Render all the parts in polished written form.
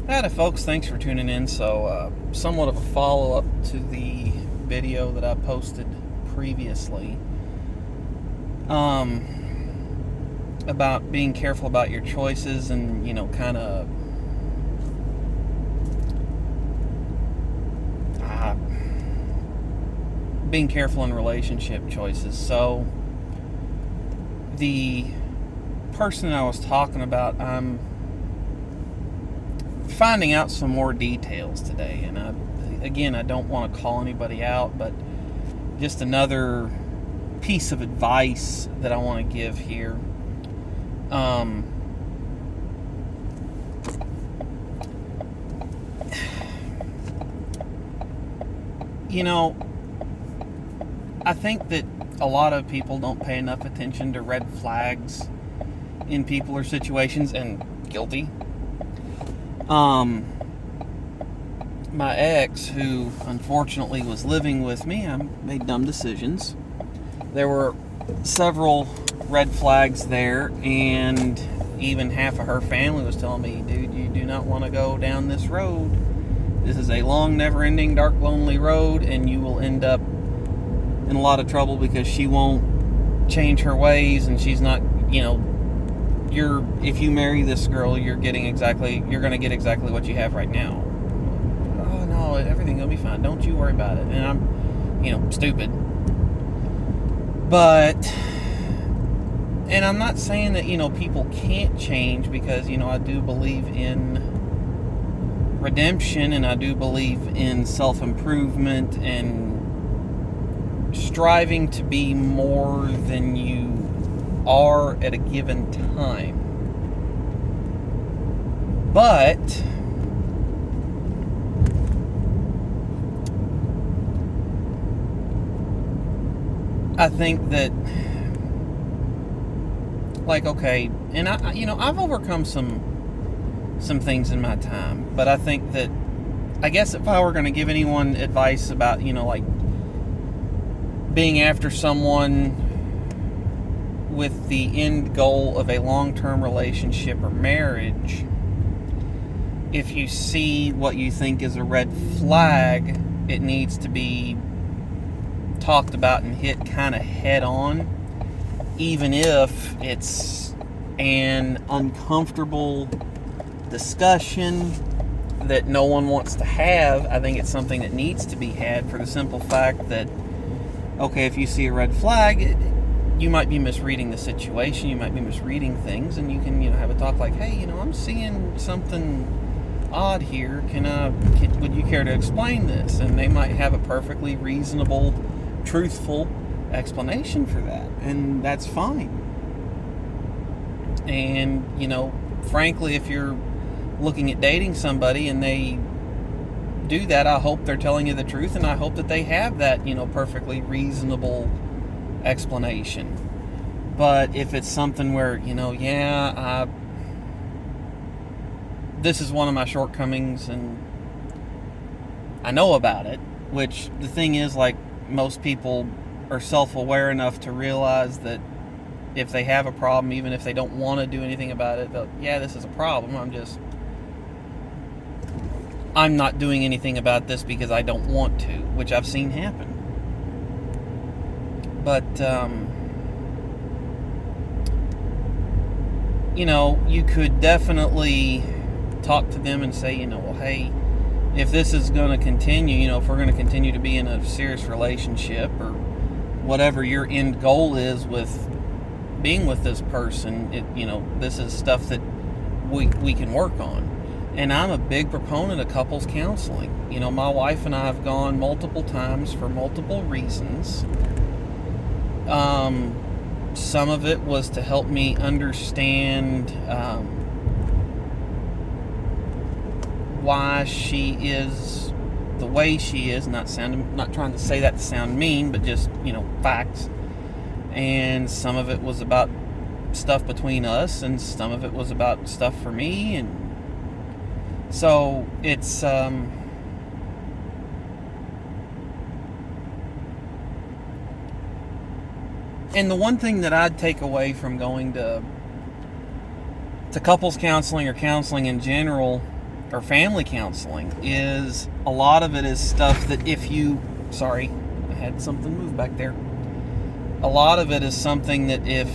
Hi, folks. Thanks for tuning in. Somewhat of a follow up to the video that I posted previously about being careful about your choices and, kind of uh, being careful in relationship choices. So, the person I was talking about, I'm finding out some more details today, and I don't want to call anybody out, but just another piece of advice that I want to give here. Um, you know, I think that a lot of people don't pay enough attention to red flags in people or situations, and guilty. My ex, who unfortunately was living with me, I made dumb decisions. There were several red flags there, and even half of her family was telling me, dude, you do not want to go down this road. This is a long, never-ending, dark, lonely road, and you will end up in a lot of trouble because she won't change her ways, and she's not, if you marry this girl, you're going to get exactly what you have right now. Oh no, everything's going to be fine. Don't you worry about it. And I'm, stupid. And I'm not saying that, people can't change, because, I do believe in redemption, and I do believe in self-improvement and striving to be more than you are at a given time. But I think that, okay, and I've overcome some things in my time, but I think that, I guess if I were going to give anyone advice about, being after someone with the end goal of a long-term relationship or marriage, if you see what you think is a red flag, it needs to be talked about and hit kind of head on, even if it's an uncomfortable discussion that no one wants to have. I think it's something that needs to be had, for the simple fact that, okay, if you see a red flag, you might be misreading the situation, you might be misreading things, and you can, have a talk like, hey, I'm seeing something odd here. Would you care to explain this? And they might have a perfectly reasonable, truthful explanation for that, and that's fine. And, frankly, if you're looking at dating somebody and they do that, I hope they're telling you the truth, and I hope that they have that, perfectly reasonable explanation. But if it's something where, this is one of my shortcomings and I know about it, which the thing is, most people are self-aware enough to realize that if they have a problem, even if they don't want to do anything about it, this is a problem. I'm not doing anything about this because I don't want to, which I've seen happen. But, you could definitely talk to them and say, hey, if this is going to continue, if we're going to continue to be in a serious relationship, or whatever your end goal is with being with this person, this is stuff that we can work on. And I'm a big proponent of couples counseling. My wife and I have gone multiple times for multiple reasons. Some of it was to help me understand why she is the way she is. Not trying to say that to sound mean, but just, facts. And some of it was about stuff between us, and some of it was about stuff for me. And so it's and the one thing that I'd take away from going to couples counseling, or counseling in general, or family counseling is a lot of it is stuff that if you, sorry, I had something move back there. A lot of it is something that if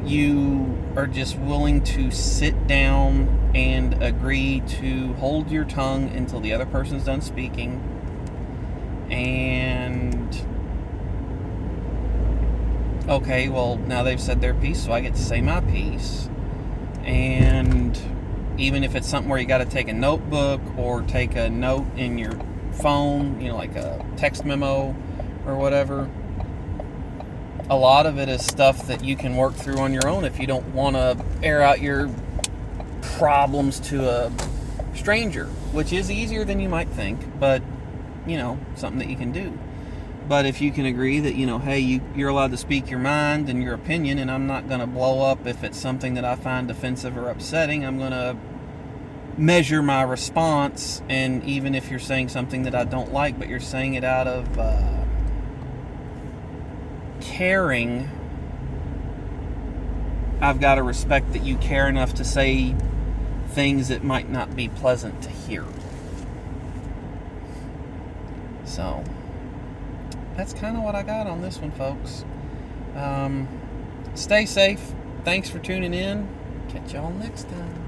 you are just willing to sit down and agree to hold your tongue until the other person's done speaking, and okay, well, now they've said their piece, so I get to say my piece. And even if it's something where you got to take a notebook or take a note in your phone, you know, like a text memo or whatever, a lot of it is stuff that you can work through on your own if you don't want to air out your problems to a stranger, which is easier than you might think, but, you know, something that you can do. But if you can agree that, you know, hey, you're allowed to speak your mind and your opinion, and I'm not going to blow up if it's something that I find offensive or upsetting. I'm going to measure my response, and even if you're saying something that I don't like, but you're saying it out of caring, I've got to respect that you care enough to say things that might not be pleasant to hear. So that's kind of what I got on this one, folks. Stay safe. Thanks for tuning in. Catch y'all next time.